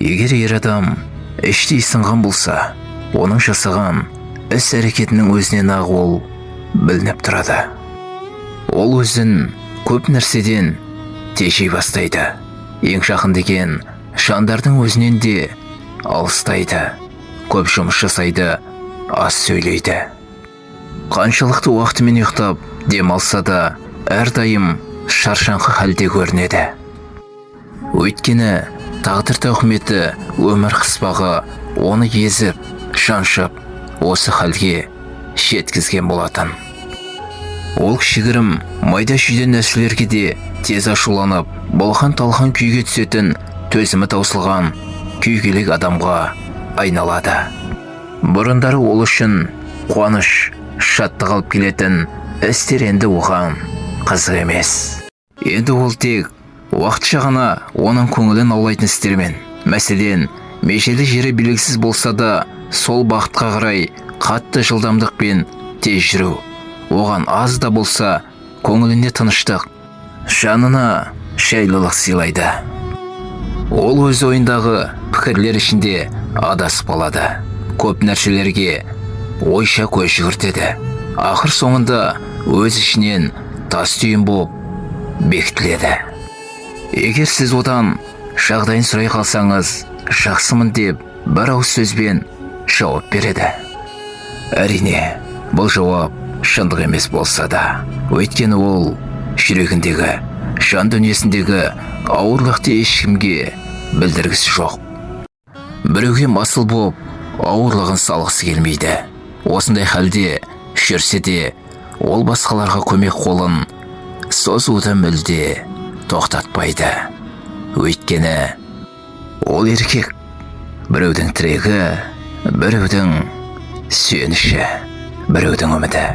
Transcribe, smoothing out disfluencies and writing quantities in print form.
Егер ер адам іштей сынған болса, оның жасаған іс-әрекетінің өзінен ақ ол білініп тұрады. Ол өзін көп нәрседен тежей бастайды. Ең жақын деген жандардың өзінен де алыстайды. Көп жұмыс жасайды, аз сөйлейді. Қаншалықты уақытымен ұйықтап демалса да, әрдайым шаршаңқы халде көрінеді. Өйткені тағдыр тауқыметі, өмір қыспағы оны езіп, жаншып, осы халге жеткізген болатын. Ол кішігірім майда шүйден нәрселерге де тез ашуланып, болған-талған күйге түсетін, төзімі таусылған күйгелек адамға айналады. Бұрындары ол үшін қуаныш, шаттық алып келетін істер енді оған қызық емес. Енді ол тек уақытша ғана оның көңілін аулайтын істермен, мәселен, межелі жері белгісіз болса да, сол бақытқа қарай қатты жылдамдықпен тез жүру, оған аз да болса көңіліне тыныштық, жанына жайлылық сыйлайды. Ол өз ойындағы пікірлер ішінде адасып қалады. Көп нәрселерге ойша көз жүгіртеді. Ақыр соңында өз ішінен тас түйін болып бекітіледі. Егер сіз одан жағдайын сұрай қалсаңыз, жақсымын деп бір ауыз сөзбен жауап береді. Әрине, бұл жауап шындық емес болса да, өйткені ол жүрегіндегі, жан дүниесіндегі ауырлықты ешкімге білдіргісі жоқ. Біреуге масыл болып, ауырлығын салғысы келмейді. Осындай халде жүрсе де, ол басқаларға көмек қолын созуды мүлде тоқтатпайды. Өйткені ол еркек, біреудің тірегі, біреудің сүйеніші, біреудің үміті.